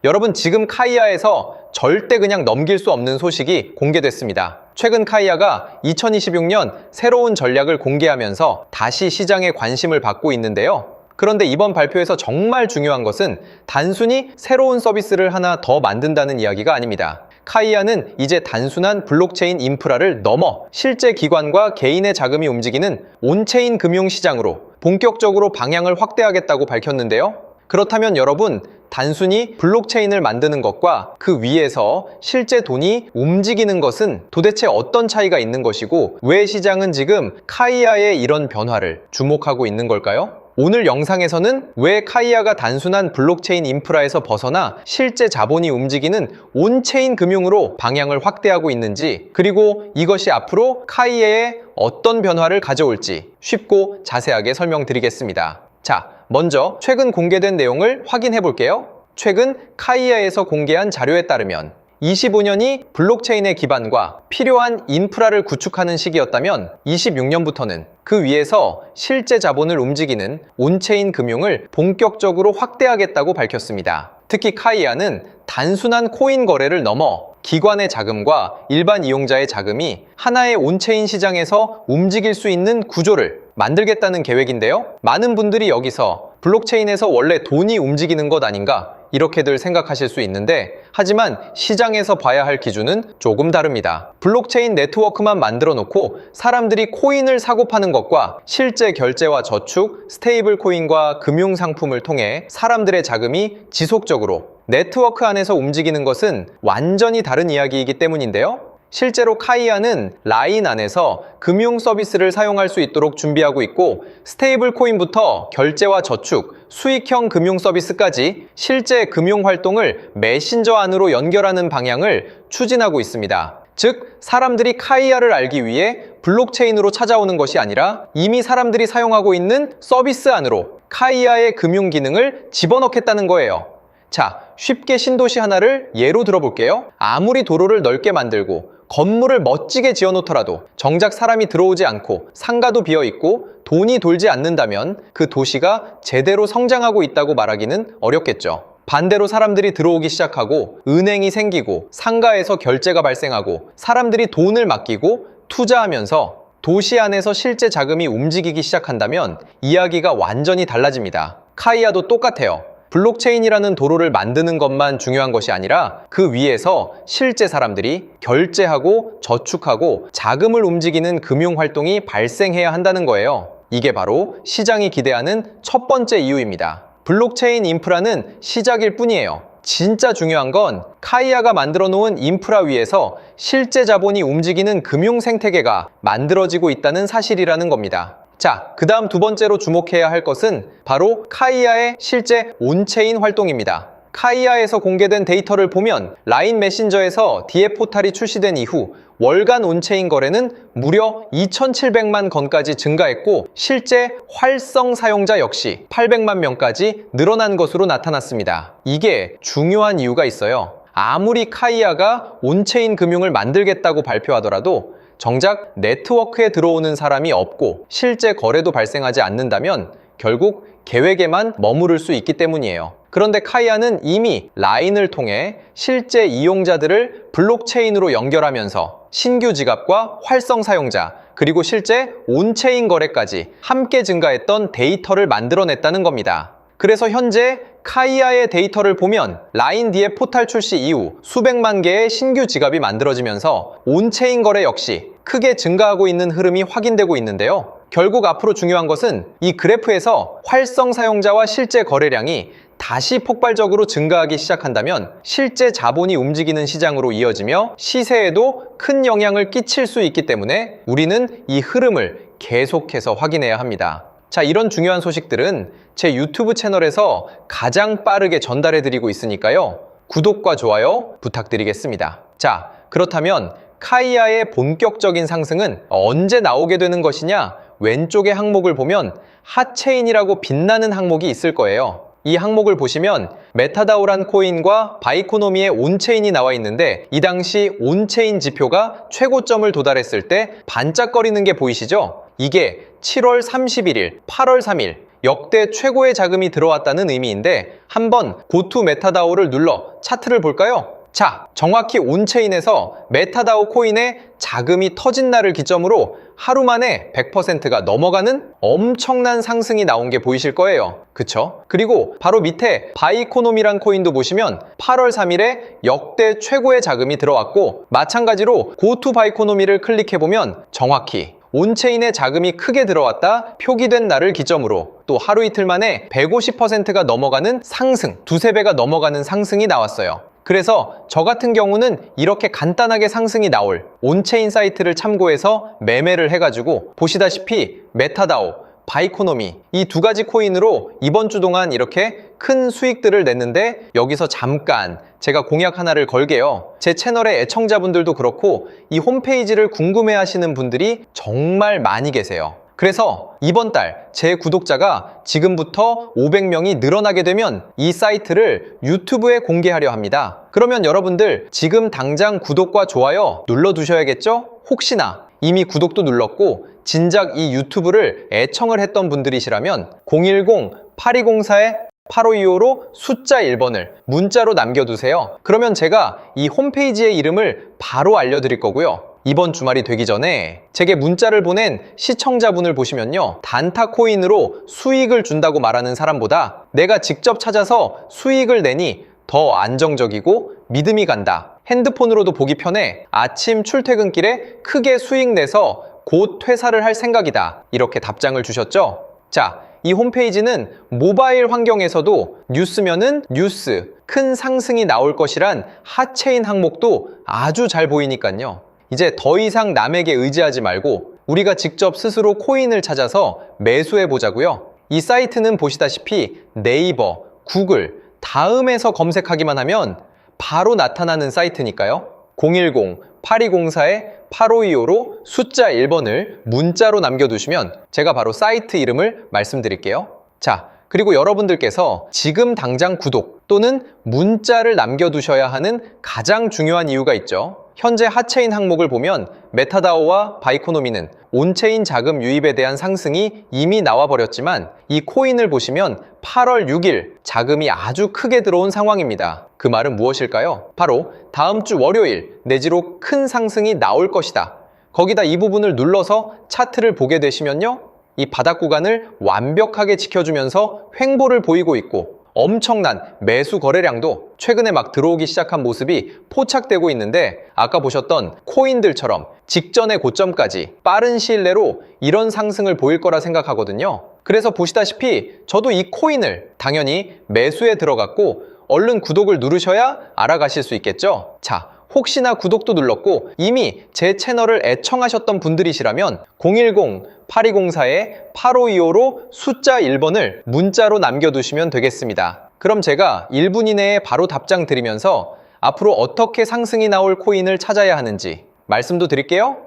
여러분, 지금 카이아에서 절대 그냥 넘길 수 없는 소식이 공개됐습니다. 최근 카이아가 2026년 새로운 전략을 공개하면서 다시 시장에 관심을 받고 있는데요. 그런데 이번 발표에서 정말 중요한 것은 단순히 새로운 서비스를 하나 더 만든다는 이야기가 아닙니다. 카이아는 이제 단순한 블록체인 인프라를 넘어 실제 기관과 개인의 자금이 움직이는 온체인 금융시장으로 본격적으로 방향을 확대하겠다고 밝혔는데요. 그렇다면 여러분, 단순히 블록체인을 만드는 것과 그 위에서 실제 돈이 움직이는 것은 도대체 어떤 차이가 있는 것이고, 왜 시장은 지금 카이아의 이런 변화를 주목하고 있는 걸까요? 오늘 영상에서는 왜 카이아가 단순한 블록체인 인프라에서 벗어나 실제 자본이 움직이는 온체인 금융으로 방향을 확대하고 있는지, 그리고 이것이 앞으로 카이아에 어떤 변화를 가져올지 쉽고 자세하게 설명드리겠습니다. 자, 먼저 최근 공개된 내용을 확인해 볼게요. 최근 카이아에서 공개한 자료에 따르면 25년이 블록체인의 기반과 필요한 인프라를 구축하는 시기였다면 26년부터는 그 위에서 실제 자본을 움직이는 온체인 금융을 본격적으로 확대하겠다고 밝혔습니다. 특히 카이아는 단순한 코인 거래를 넘어 기관의 자금과 일반 이용자의 자금이 하나의 온체인 시장에서 움직일 수 있는 구조를 만들겠다는 계획인데요. 많은 분들이 여기서 블록체인에서 원래 돈이 움직이는 것 아닌가? 이렇게들 생각하실 수 있는데, 하지만 시장에서 봐야 할 기준은 조금 다릅니다. 블록체인 네트워크만 만들어 놓고 사람들이 코인을 사고 파는 것과 실제 결제와 저축, 스테이블 코인과 금융 상품을 통해 사람들의 자금이 지속적으로 네트워크 안에서 움직이는 것은 완전히 다른 이야기이기 때문인데요. 실제로 카이아는 라인 안에서 금융 서비스를 사용할 수 있도록 준비하고 있고, 스테이블 코인부터 결제와 저축, 수익형 금융 서비스까지 실제 금융 활동을 메신저 안으로 연결하는 방향을 추진하고 있습니다. 즉, 사람들이 카이아를 알기 위해 블록체인으로 찾아오는 것이 아니라 이미 사람들이 사용하고 있는 서비스 안으로 카이아의 금융 기능을 집어넣겠다는 거예요. 자, 쉽게 신도시 하나를 예로 들어볼게요. 아무리 도로를 넓게 만들고 건물을 멋지게 지어놓더라도 정작 사람이 들어오지 않고 상가도 비어있고 돈이 돌지 않는다면 그 도시가 제대로 성장하고 있다고 말하기는 어렵겠죠. 반대로 사람들이 들어오기 시작하고 은행이 생기고 상가에서 결제가 발생하고 사람들이 돈을 맡기고 투자하면서 도시 안에서 실제 자금이 움직이기 시작한다면 이야기가 완전히 달라집니다. 카이아도 똑같아요. 블록체인이라는 도로를 만드는 것만 중요한 것이 아니라 그 위에서 실제 사람들이 결제하고 저축하고 자금을 움직이는 금융 활동이 발생해야 한다는 거예요. 이게 바로 시장이 기대하는 첫 번째 이유입니다. 블록체인 인프라는 시작일 뿐이에요. 진짜 중요한 건 카이아가 만들어 놓은 인프라 위에서 실제 자본이 움직이는 금융 생태계가 만들어지고 있다는 사실이라는 겁니다. 자, 그 다음 두 번째로 주목해야 할 것은 바로 카이아의 실제 온체인 활동입니다. 카이아에서 공개된 데이터를 보면 라인 메신저에서 DF 포탈이 출시된 이후 월간 온체인 거래는 무려 2,700만 건까지 증가했고, 실제 활성 사용자 역시 800만 명까지 늘어난 것으로 나타났습니다. 이게 중요한 이유가 있어요. 아무리 카이아가 온체인 금융을 만들겠다고 발표하더라도 정작 네트워크에 들어오는 사람이 없고 실제 거래도 발생하지 않는다면 결국 계획에만 머무를 수 있기 때문이에요. 그런데 카이아는 이미 라인을 통해 실제 이용자들을 블록체인으로 연결하면서 신규 지갑과 활성 사용자, 그리고 실제 온체인 거래까지 함께 증가했던 데이터를 만들어냈다는 겁니다. 그래서 현재 카이아의 데이터를 보면 라인 DF 포탈 출시 이후 수백만 개의 신규 지갑이 만들어지면서 온체인 거래 역시 크게 증가하고 있는 흐름이 확인되고 있는데요. 결국 앞으로 중요한 것은 이 그래프에서 활성 사용자와 실제 거래량이 다시 폭발적으로 증가하기 시작한다면 실제 자본이 움직이는 시장으로 이어지며 시세에도 큰 영향을 끼칠 수 있기 때문에 우리는 이 흐름을 계속해서 확인해야 합니다. 자, 이런 중요한 소식들은 제 유튜브 채널에서 가장 빠르게 전달해드리고 있으니까요. 구독과 좋아요 부탁드리겠습니다. 자, 그렇다면 카이아의 본격적인 상승은 언제 나오게 되는 것이냐? 왼쪽의 항목을 보면 핫체인이라고 빛나는 항목이 있을 거예요. 이 항목을 보시면 메타다오란 코인과 바이코노미의 온체인이 나와 있는데, 이 당시 온체인 지표가 최고점을 도달했을 때 반짝거리는 게 보이시죠? 이게 7월 31일, 8월 3일 역대 최고의 자금이 들어왔다는 의미인데 한번 고투 메타다오를 눌러 차트를 볼까요? 자, 정확히 온체인에서 메타다오 코인의 자금이 터진 날을 기점으로 하루 만에 100%가 넘어가는 엄청난 상승이 나온 게 보이실 거예요. 그쵸? 그리고 바로 밑에 바이코노미란 코인도 보시면 8월 3일에 역대 최고의 자금이 들어왔고, 마찬가지로 고투 바이코노미를 클릭해보면 정확히 온체인에 자금이 크게 들어왔다 표기된 날을 기점으로 또 하루 이틀 만에 150%가 넘어가는 상승, 두세 배가 넘어가는 상승이 나왔어요. 그래서 저 같은 경우는 이렇게 간단하게 상승이 나올 온체인 사이트를 참고해서 매매를 해가지고 보시다시피 메타다오, 바이코노미 이 두 가지 코인으로 이번 주 동안 이렇게 큰 수익들을 냈는데, 여기서 잠깐 제가 공약 하나를 걸게요. 제 채널의 애청자분들도 그렇고 이 홈페이지를 궁금해하시는 분들이 정말 많이 계세요. 그래서 이번 달 제 구독자가 지금부터 500명이 늘어나게 되면 이 사이트를 유튜브에 공개하려 합니다. 그러면 여러분들 지금 당장 구독과 좋아요 눌러두셔야겠죠? 혹시나 이미 구독도 눌렀고 진작 이 유튜브를 애청을 했던 분들이시라면 010-8204-8525로 숫자 1번을 문자로 남겨두세요. 그러면 제가 이 홈페이지의 이름을 바로 알려드릴 거고요. 이번 주말이 되기 전에 제게 문자를 보낸 시청자분을 보시면요, 단타 코인으로 수익을 준다고 말하는 사람보다 내가 직접 찾아서 수익을 내니 더 안정적이고 믿음이 간다, 핸드폰으로도 보기 편해, 아침 출퇴근길에 크게 수익 내서 곧 퇴사를 할 생각이다, 이렇게 답장을 주셨죠. 자, 이 홈페이지는 모바일 환경에서도 뉴스면은 뉴스, 큰 상승이 나올 것이란 핫체인 항목도 아주 잘 보이니까요. 이제 더 이상 남에게 의지하지 말고 우리가 직접 스스로 코인을 찾아서 매수해 보자고요. 이 사이트는 보시다시피 네이버, 구글, 다음에서 검색하기만 하면 바로 나타나는 사이트니까요. 010-8204-8525로 숫자 1번을 문자로 남겨두시면 제가 바로 사이트 이름을 말씀드릴게요. 자, 그리고 여러분들께서 지금 당장 구독 또는 문자를 남겨두셔야 하는 가장 중요한 이유가 있죠. 현재 핫체인 항목을 보면 메타다오와 바이코노미는 온체인 자금 유입에 대한 상승이 이미 나와버렸지만 이 코인을 보시면 8월 6일 자금이 아주 크게 들어온 상황입니다. 그 말은 무엇일까요? 바로 다음 주 월요일 내지로 큰 상승이 나올 것이다. 거기다 이 부분을 눌러서 차트를 보게 되시면요, 이 바닥 구간을 완벽하게 지켜주면서 횡보를 보이고 있고 엄청난 매수 거래량도 최근에 막 들어오기 시작한 모습이 포착되고 있는데, 아까 보셨던 코인들처럼 직전의 고점까지 빠른 시일 내로 이런 상승을 보일 거라 생각하거든요. 그래서 보시다시피 저도 이 코인을 당연히 매수에 들어갔고 얼른 구독을 누르셔야 알아가실 수 있겠죠. 자, 혹시나 구독도 눌렀고 이미 제 채널을 애청하셨던 분들이시라면 010-8204-8525로 숫자 1번을 문자로 남겨두시면 되겠습니다. 그럼 제가 1분 이내에 바로 답장 드리면서 앞으로 어떻게 상승이 나올 코인을 찾아야 하는지 말씀도 드릴게요.